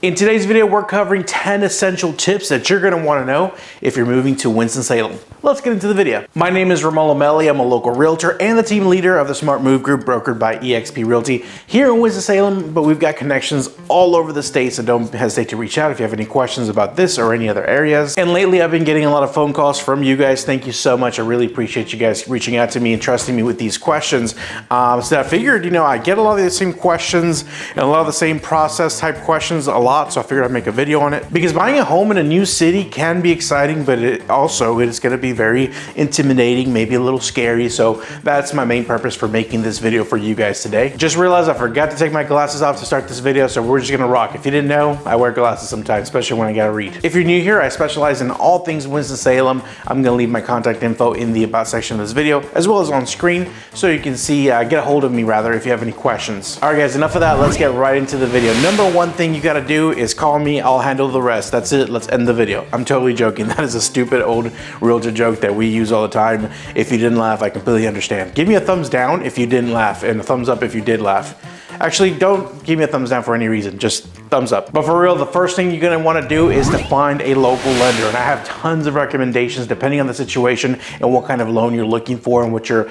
In today's video, we're covering 10 essential tips that you're gonna wanna know if you're moving to Winston-Salem. Let's get into the video. My name is Ramon Lomeli. I'm a local realtor and the team leader of the Smart Move Group brokered by eXp Realty here in Winston-Salem, but we've got connections all over the state, so don't hesitate to reach out if you have any questions about this or any other areas. And lately, I've been getting a lot of phone calls from you guys. Thank you so much. I really appreciate you guys reaching out to me and trusting me with these questions. So I figured, I get a lot of the same questions and a lot of the same process type questions a lot, so I figured I'd make a video on it. Because buying a home in a new city can be exciting, but it is gonna be very intimidating, maybe a little scary. So that's my main purpose for making this video for you guys today. Just realized I forgot to take my glasses off to start this video, so we're just gonna rock. If you didn't know, I wear glasses sometimes, especially when I gotta read. If you're new here, I specialize in all things Winston-Salem. I'm gonna leave my contact info in the about section of this video, as well as on screen, so you can see, get a hold of me rather, if you have any questions. All right guys, enough of that, let's get right into the video. Number one thing you gotta do is call me, I'll handle the rest. That's it, let's end the video. I'm totally joking. That is a stupid old realtor joke that we use all the time. If you didn't laugh, I completely understand. Give me a thumbs down if you didn't laugh, and a thumbs up if you did laugh. Actually, don't give me a thumbs down for any reason, just thumbs up. But for real, the first thing you're gonna wanna do is to find a local lender. And I have tons of recommendations depending on the situation and what kind of loan you're looking for and what your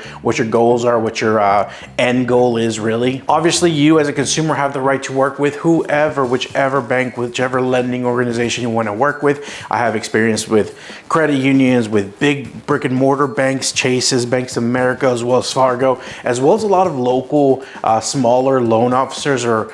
goals are, what your end goal is really. Obviously, you as a consumer have the right to work with whichever bank, whichever lending organization you wanna work with. I have experience with credit unions, with big brick and mortar banks, Chase's, Banks of America, as well as Fargo, as well as a lot of local, smaller loan officers or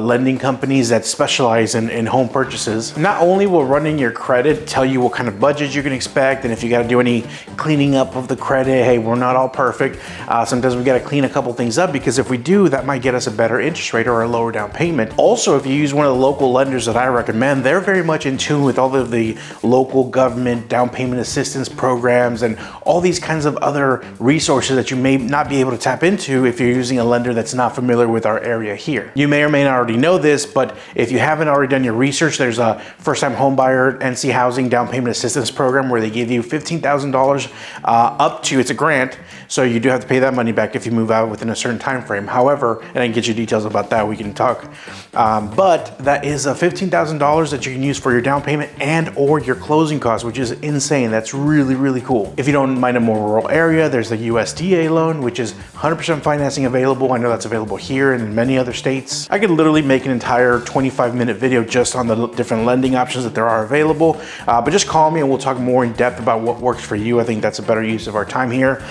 lending companies that specialize in home purchases. Not only will running your credit tell you what kind of budget you can expect, and if you got to do any cleaning up of the credit, hey, we're not all perfect. Sometimes we got to clean a couple things up, because if we do, that might get us a better interest rate or a lower down payment. Also, if you use one of the local lenders that I recommend, they're very much in tune with all of the local government down payment assistance programs and all these kinds of other resources that you may not be able to tap into if you're using a lender that's not familiar with our area here. You may or may not already know this, but if you haven't already done your research, there's a first-time homebuyer NC Housing down payment assistance program where they give you $15,000 up to, it's a grant, so you do have to pay that money back if you move out within a certain time frame. However, and I can get you details about that, we can talk, but that is $15,000 that you can use for your down payment and or your closing costs, which is insane. That's really, really cool. If you don't mind a more rural area, there's the USDA loan, which is 100% financing available. I know that's available here and in many other states. I could literally make an entire 25-minute video just on the different lending options that there are available, but just call me and we'll talk more in depth about what works for you. I think that's a better use of our time here.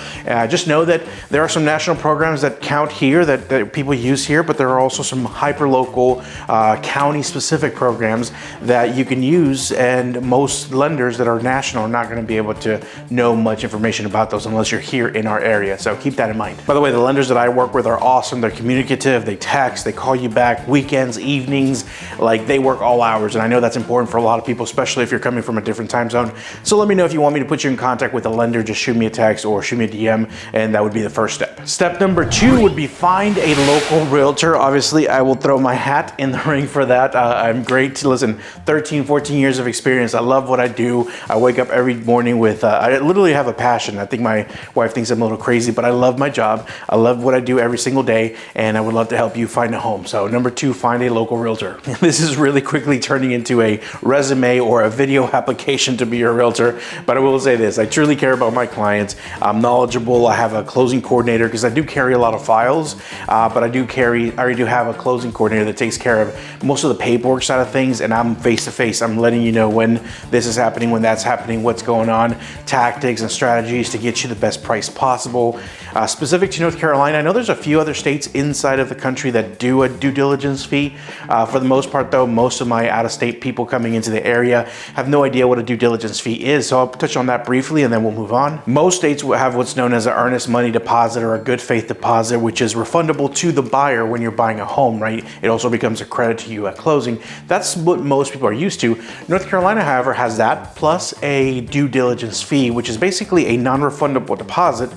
Just know that there are some national programs that count here that people use here, but there are also some hyper-local, county-specific programs that you can use, and most lenders that are national are not going to be able to know much information about those unless you're here in our area, so keep that in mind. By the way, the lenders that I work with are awesome. They're communicative, they text, they call you back weekends, evenings, like they work all hours, and I know that's important for a lot of people, especially if you're coming from a different time zone. So let me know if you want me to put you in contact with a lender. Just shoot me a text or shoot me a DM, and that would be the first step. Step number 2 would be find a local realtor. Obviously, I will throw my hat in the ring for that. I'm great to listen, 13, 14 years of experience. I love what I do. I wake up every morning with, I literally have a passion. I think my wife thinks I'm a little crazy, but I love my job. I love what I do every single day, and I would love to help you find a home. So number 2, find a local realtor. This is really quickly turning into a resume or a video application to be your realtor, but I will say this, I truly care about my clients. I'm knowledgeable. I have a closing coordinator because I do carry a lot of files, but I already do have a closing coordinator that takes care of most of the paperwork side of things, and I'm face to face. I'm letting you know when this is happening, when that's happening, what's going on, tactics and strategies to get you the best price possible. Specific to North Carolina, I know there's a few other states inside of the country that do a due diligence fee. For the most part though, most of my out-of-state people coming into the area have no idea what a due diligence fee is, so I'll touch on that briefly and then we'll move on. Most states will have what's known as an earnest money deposit or a good faith deposit, which is refundable to the buyer when you're buying a home, right? It also becomes a credit to you at closing. That's what most people are used to. North Carolina, however, has that plus a due diligence fee, which is basically a non-refundable deposit.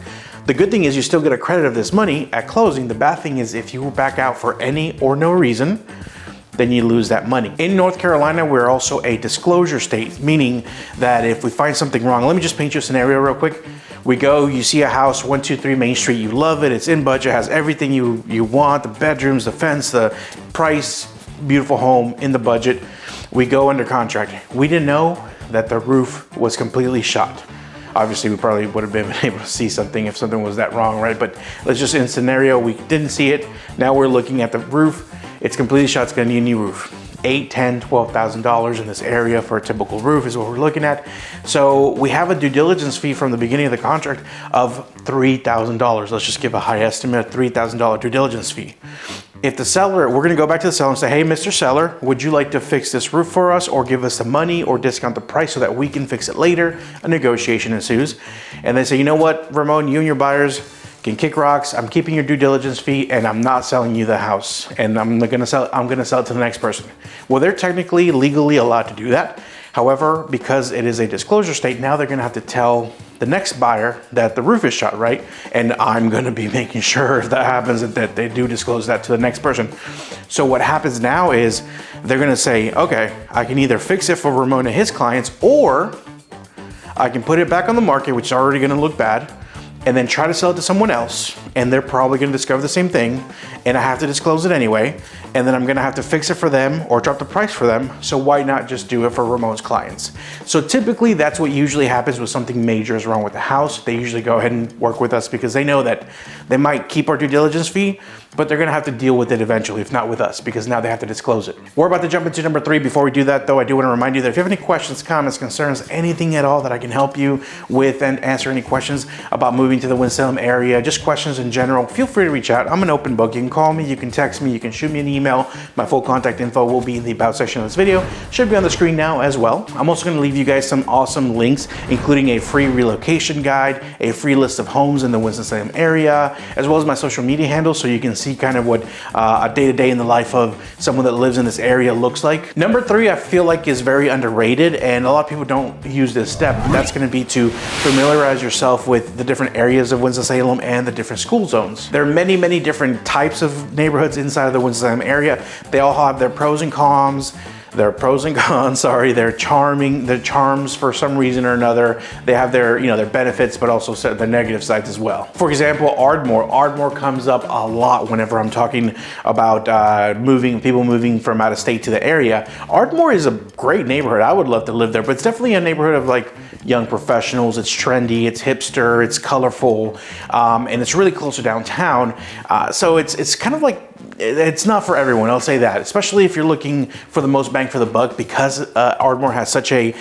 The good thing is you still get a credit of this money at closing. The bad thing is if you back out for any or no reason, then you lose that money. In North Carolina, we're also a disclosure state, meaning that if we find something wrong, let me just paint you a scenario real quick. We go, you see a house, 123 Main Street, you love it, it's in budget, has everything you want, the bedrooms, the fence, the price, beautiful home in the budget. We go under contract. We didn't know that the roof was completely shot. Obviously, we probably would have been able to see something if something was that wrong, right? But let's just in scenario, we didn't see it. Now we're looking at the roof. It's completely shot. It's gonna need a new roof. $8,000, $10,000, $12,000 in this area for a typical roof is what we're looking at. So we have a due diligence fee from the beginning of the contract of $3,000. Let's just give a high estimate of $3,000 due diligence fee. If the seller, we're gonna go back to the seller and say, hey, Mr. Seller, would you like to fix this roof for us or give us the money or discount the price so that we can fix it later? A negotiation ensues. And they say, you know what, Ramon, you and your buyers can kick rocks. I'm keeping your due diligence fee and I'm not selling you the house. And I'm gonna sell it to the next person. Well, they're technically legally allowed to do that. However, because it is a disclosure state, now they're gonna have to tell the next buyer that the roof is shot, right? And I'm gonna be making sure if that happens that they do disclose that to the next person. So what happens now is they're gonna say, okay, I can either fix it for Ramon and his clients, or I can put it back on the market, which is already gonna look bad, and then try to sell it to someone else, and they're probably gonna discover the same thing, and I have to disclose it anyway, and then I'm gonna have to fix it for them or drop the price for them, so why not just do it for Ramon's clients? So typically that's what usually happens when something major is wrong with the house. They usually go ahead and work with us because they know that they might keep our due diligence fee, but they're gonna have to deal with it eventually, if not with us, because now they have to disclose it. We're about to jump into number 3. Before we do that though, I do wanna remind you that if you have any questions, comments, concerns, anything at all that I can help you with and answer any questions about moving to the Winston Salem area, just questions in general, feel free to reach out. I'm an open book. You can call me, you can text me, you can shoot me an email. My full contact info will be in the about section of this video. Should be on the screen now as well. I'm also gonna leave you guys some awesome links, including a free relocation guide, a free list of homes in the Winston-Salem area, as well as my social media handles so you can see kind of what a day-to-day in the life of someone that lives in this area looks like. Number 3, I feel like is very underrated and a lot of people don't use this step. That's gonna be to familiarize yourself with the different areas of Winston-Salem and the different school zones. There are many, many different types of neighborhoods inside of the Winston-Salem area. They all have their pros and cons. Their their charms for some reason or another. They have their, their benefits, but also their negative sides as well. For example, Ardmore. Ardmore comes up a lot whenever I'm talking about people moving from out of state to the area. Ardmore is a great neighborhood. I would love to live there, but it's definitely a neighborhood of like young professionals. It's trendy, it's hipster, it's colorful, and it's really close to downtown. So it's kind of like, it's not for everyone, I'll say that, especially if you're looking for the most bang for the buck, because Ardmore has such a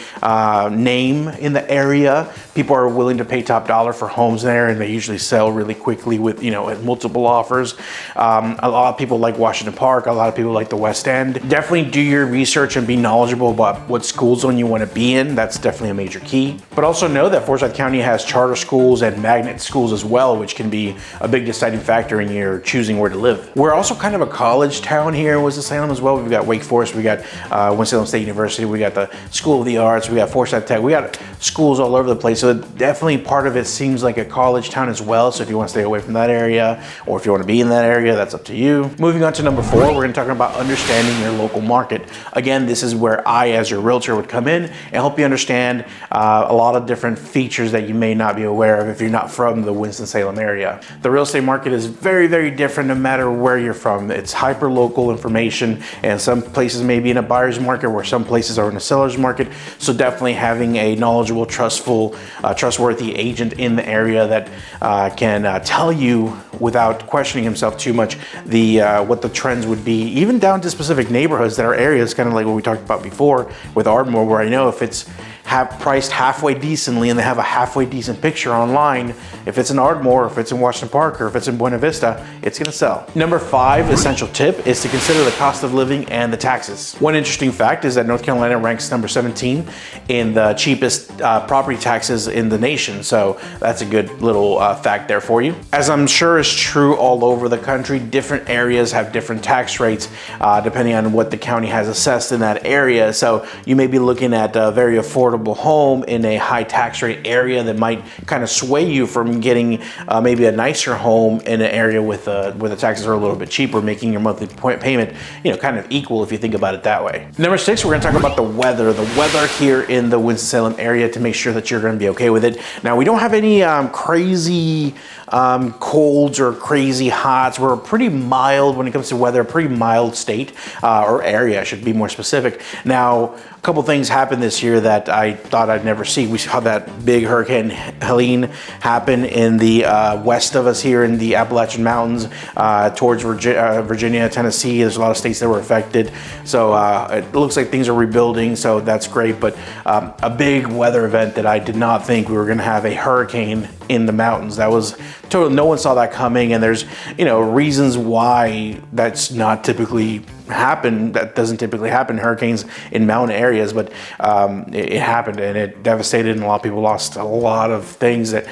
name in the area. People are willing to pay top dollar for homes there, and they usually sell really quickly with, at multiple offers. A lot of people like Washington Park, a lot of people like the West End. Definitely do your research and be knowledgeable about what school zone you want to be in. That's definitely a major key. But also know that Forsyth County has charter schools and magnet schools as well, which can be a big deciding factor in your choosing where to live. We're also kind of a college town here in Winston-Salem as well. We've got Wake Forest, we got Winston-Salem State University, we got the School of the Arts, we got Forsyth Tech, we got schools all over the place. So definitely part of it seems like a college town as well. So if you want to stay away from that area, or if you want to be in that area, that's up to you. Moving on to number 4, we're going to talk about understanding your local market. Again, this is where I, as your realtor, would come in and help you understand a lot of different features that you may not be aware of if you're not from the Winston-Salem area. The real estate market is very, very different no matter where you're from. It's hyper local information, and some places may be in a buyer's market where some places are in a seller's market. So definitely having a knowledgeable, trustworthy agent in the area that can tell you without questioning himself too much what the trends would be, even down to specific neighborhoods that are areas, kind of like what we talked about before with Ardmore, where I know if it's priced halfway decently and they have a halfway decent picture online, if it's in Ardmore, if it's in Washington Park, or if it's in Buena Vista, it's gonna sell. Number 5 essential tip is to consider the cost of living and the taxes. One interesting fact is that North Carolina ranks number 17 in the cheapest property taxes in the nation. So that's a good little fact there for you. As I'm sure is true all over the country, different areas have different tax rates depending on what the county has assessed in that area. So you may be looking at a very affordable home in a high tax rate area that might kind of sway you from getting maybe a nicer home in an area with where the taxes are a little bit cheaper, making your monthly payment kind of equal if you think about it that way. Number 6, we're going to talk about the weather here in the Winston-Salem area to make sure that you're going to be okay with it. Now, we don't have any crazy colds or crazy hots. We're pretty mild when it comes to weather, a pretty mild state or area, I should be more specific. Now, a couple things happened this year that I thought I'd never see. We saw that big Hurricane Helene happen in the west of us here in the Appalachian Mountains towards Virginia, Tennessee. There's a lot of states that were affected. So it looks like things are rebuilding, so that's great. But a big weather event that I did not think we were going to have a hurricane in the mountains. That was total, no one saw that coming, and there's, you know, reasons why that's not typically happen. That doesn't typically happen, hurricanes in mountain areas, but it happened, and it devastated, and a lot of people lost a lot of things that,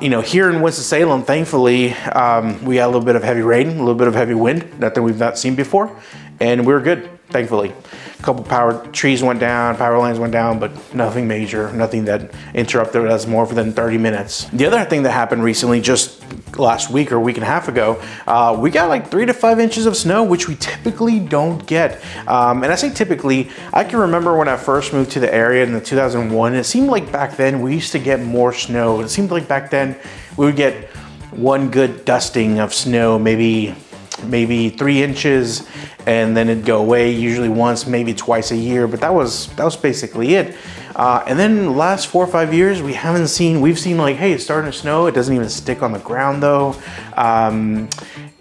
you know, here in Winston-Salem, thankfully, we got a little bit of heavy rain, a little bit of heavy wind, nothing we've not seen before, and we were good, thankfully. A couple power trees went down, power lines went down, but nothing major, nothing that interrupted us more than 30 minutes. The other thing that happened recently, just last week or a week and a half ago, we got like 3 to 5 inches of snow, which we typically don't get. And I say typically, I can remember when I first moved to the area in 2001, it seemed like back then we used to get more snow. It seemed like back then we would get one good dusting of snow, maybe 3 inches, and then it'd go away, usually once, maybe twice a year, but that was basically it. And then the last 4 or 5 years, we've seen like, hey, it's starting to snow. It doesn't even stick on the ground though. And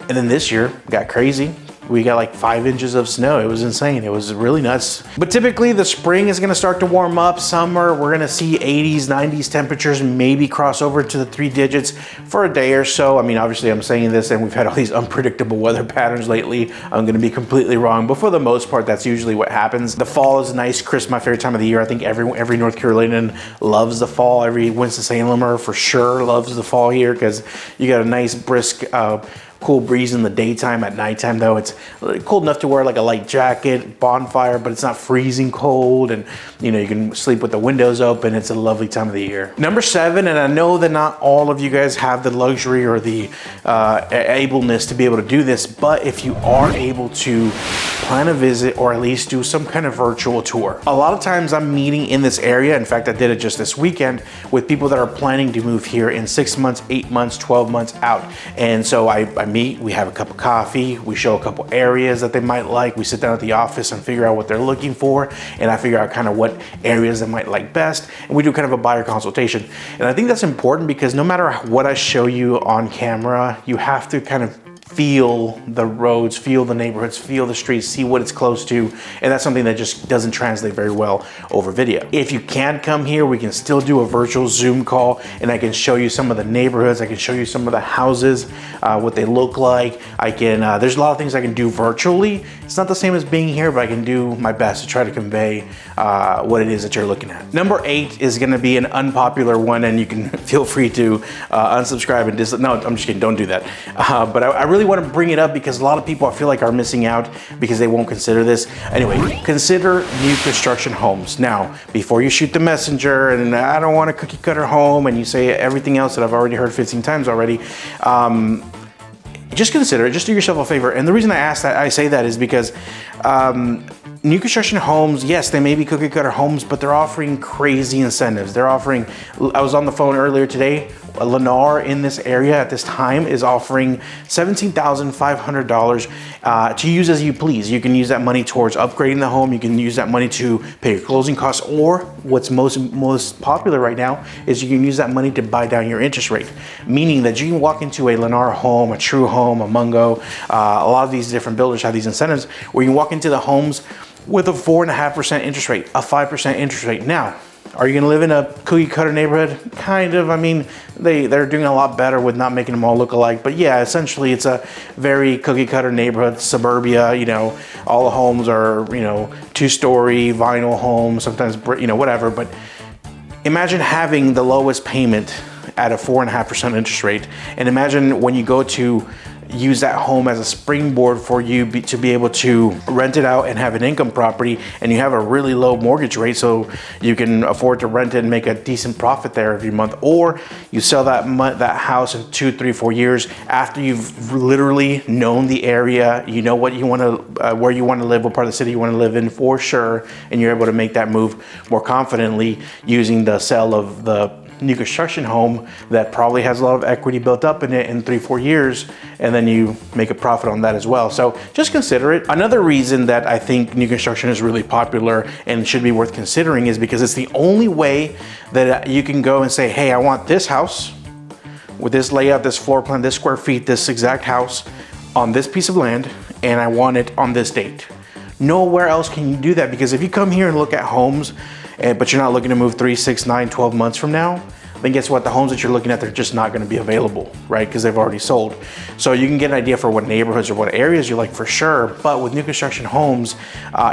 then this year got crazy. We got like 5 inches of snow. It was insane. It was really nuts. But typically the spring is gonna start to warm up. Summer, we're gonna see 80s, 90s temperatures, maybe cross over to the 3 digits for a day or so. I mean, obviously I'm saying this and we've had all these unpredictable weather patterns lately. I'm gonna be completely wrong, but for the most part, that's usually what happens. The fall is nice, crisp, my favorite time of the year. I think every North Carolinian loves the fall. Every Winston-Salemer for sure loves the fall here because you got a nice brisk, cool breeze in the daytime. At nighttime though, it's cold enough to wear like a light jacket, bonfire, but it's not freezing cold, and you know, you can sleep with the windows open. It's a lovely time of the year. Number 7, and I know that not all of you guys have the luxury or the ableness to be able to do this, but if you are able to plan a visit or at least do some kind of virtual tour. A lot of times I'm meeting in this area. In fact, I did it just this weekend with people that are planning to move here in 6 months, 8 months, 12 months out. And so I meet, we have a cup of coffee, we show a couple areas that they might like, we sit down at the office and figure out what they're looking for, and I figure out kind of what areas they might like best, and we do kind of a buyer consultation. And I think that's important because no matter what I show you on camera, you have to kind of feel the roads, feel the neighborhoods, feel the streets, see what it's close to, and that's something that just doesn't translate very well over video. If you can't come here, we can still do a virtual Zoom call, and I can show you some of the neighborhoods, I can show you some of the houses, what they look like. I can, there's a lot of things I can do virtually. It's not the same as being here, but I can do my best to try to convey what it is that you're looking at. Number 8 is gonna be an unpopular one, and you can feel free to unsubscribe and no, I'm just kidding, don't do that. But I really want to bring it up because a lot of people I feel like are missing out because they won't consider this. Anyway, consider new construction homes. Now, before you shoot the messenger and I don't want a cookie cutter home and you say everything else that I've already heard 15 times already, just consider it, just do yourself a favor. And the reason I say that is because new construction homes, yes, they may be cookie cutter homes, but they're offering crazy incentives. They're offering, I was on the phone earlier today, Lennar in this area at this time is offering $17,500 to use as you please. You can use that money towards upgrading the home. You can use that money to pay your closing costs, or what's most popular right now is you can use that money to buy down your interest rate. Meaning that you can walk into a Lennar home, a True Home, a Mungo, a lot of these different builders have these incentives where you walk into the homes with a 4.5% interest rate, a 5% interest rate. Now, are you gonna live in a cookie cutter neighborhood? Kind of. I mean, they're doing a lot better with not making them all look alike. But yeah, essentially it's a very cookie cutter neighborhood, suburbia, you know, all the homes are, you know, 2-story vinyl homes, sometimes, you know, whatever. But imagine having the lowest payment at a 4.5% interest rate. And imagine when you go to use that home as a springboard for you to be able to rent it out and have an income property, and you have a really low mortgage rate so you can afford to rent it and make a decent profit there every month. Or you sell that house in 2, 3, 4 years after you've literally known the area, you know what you want to, where you want to live, what part of the city you want to live in for sure, and you're able to make that move more confidently using the sale of the new construction home that probably has a lot of equity built up in it in 3-4 years, and then you make a profit on that as well. So just consider it. Another reason that I think new construction is really popular and should be worth considering is because it's the only way that you can go and say, hey, I want this house with this layout, this floor plan, this square feet, this exact house on this piece of land, and I want it on this date. Nowhere else can you do that, because if you come here and look at homes, but you're not looking to move 3, 6, 9, 12 months from now, then guess what? The homes that you're looking at, they're just not going to be available, right? Because they've already sold. So you can get an idea for what neighborhoods or what areas you like for sure. But with new construction homes,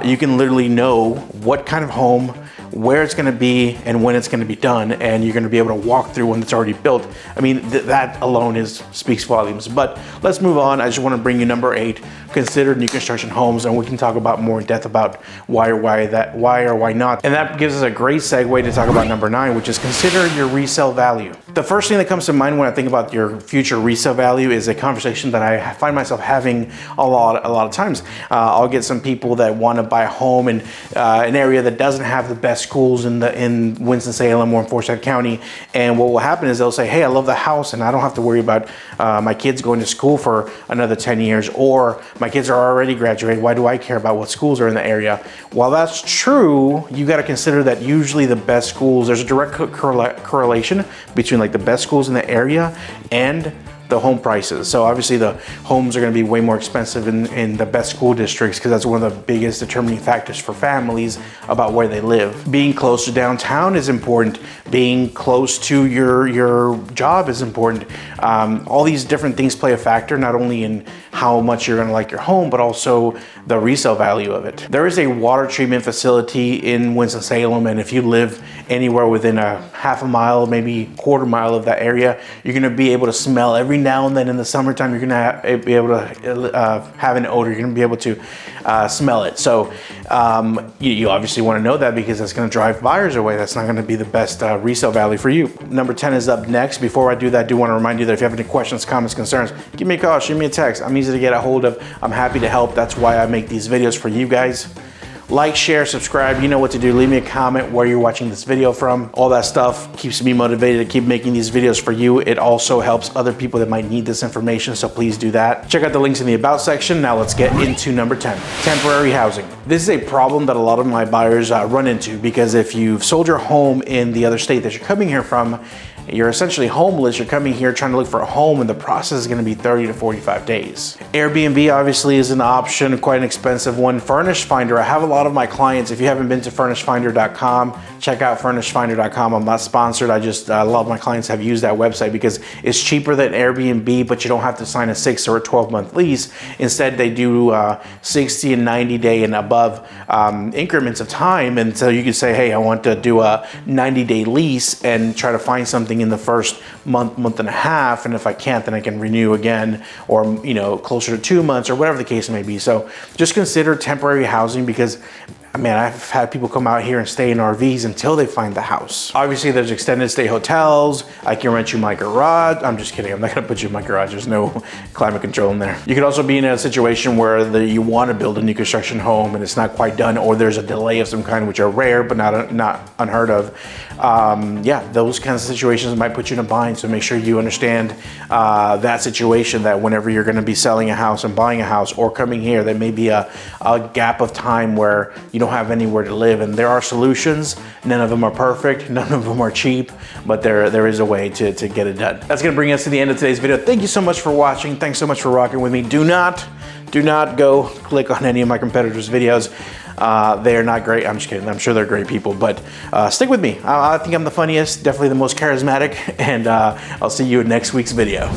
you can literally know what kind of home, where it's going to be, and when it's going to be done, and you're going to be able to walk through one that's already built. I mean, that alone speaks volumes. But let's move on. I just want to bring you number 8. Consider new construction homes, and we can talk about more in depth about why or why not. And that gives us a great segue to talk about number 9, which is consider your resale value. The first thing that comes to mind when I think about your future resale value is a conversation that I find myself having a lot of times. I'll get some people that want to buy a home in an area that doesn't have the best schools in Winston-Salem or in Forsyth County, and what will happen is they'll say, hey, I love the house and I don't have to worry about my kids going to school for another 10 years, or my kids are already graduated, why do I care about what schools are in the area? While that's true, you got to consider that usually the best schools, there's a direct correlation between like the best schools in the area and the home prices. So obviously the homes are going to be way more expensive in the best school districts, because that's one of the biggest determining factors for families about where they live. Being close to downtown is important. Being close to your job is important. All these different things play a factor, not only in how much you're going to like your home, but also the resale value of it. There is a water treatment facility in Winston-Salem, and if you live anywhere within a half a mile, maybe quarter mile of that area, you're going to be able to smell every now and then in the summertime. You're going to be able to have an odor. You're going to be able to smell it. So you obviously want to know that, because that's going to drive buyers away. That's not going to be the best resale value for you. Number 10 is up next. Before I do that, I do want to remind you that if you have any questions, comments, concerns, give me a call, shoot me a text. I'm easy to get a hold of. I'm happy to help. That's why I make these videos for you guys. Like, share, subscribe, you know what to do. Leave me a comment where you're watching this video from. All that stuff keeps me motivated to keep making these videos for you. It also helps other people that might need this information, so please do that. Check out the links in the About section. Now let's get into number 10, temporary housing. This is a problem that a lot of my buyers run into, because if you've sold your home in the other state that you're coming here from, you're essentially homeless. You're coming here trying to look for a home, and the process is going to be 30 to 45 days. Airbnb obviously is an option, quite an expensive one. Furnish Finder, I have a lot of my clients, if you haven't been to furnishfinder.com, check out furnishfinder.com. I'm not sponsored. A lot of my clients have used that website because it's cheaper than Airbnb, but you don't have to sign a 6 or a 12-month lease. Instead, they do 60 and 90 day and above increments of time. And so you can say, hey, I want to do a 90-day lease and try to find something in the first month and a half, and if I can't, then I can renew again, or closer to 2 months, or whatever the case may be. So just consider temporary housing, because man, I've had people come out here and stay in RVs until they find the house. Obviously, there's extended stay hotels. I can rent you my garage. I'm just kidding. I'm not gonna put you in my garage. There's no climate control in there. You could also be in a situation where you want to build a new construction home and it's not quite done, or there's a delay of some kind, which are rare but not unheard of. Yeah, those kinds of situations might put you in a bind. So make sure you understand that situation, that whenever you're gonna be selling a house and buying a house or coming here, there may be a gap of time where you don't have anywhere to live, and there are solutions. None of them are perfect, none of them are cheap, but there is a way to get it done. That's gonna bring us to the end of today's video. Thank you so much for watching. Thanks so much for rocking with me. Do not go click on any of my competitors' videos. They are not great. I'm just kidding. I'm sure they're great people, but stick with me. I think I'm the funniest, definitely the most charismatic, and I'll see you in next week's video.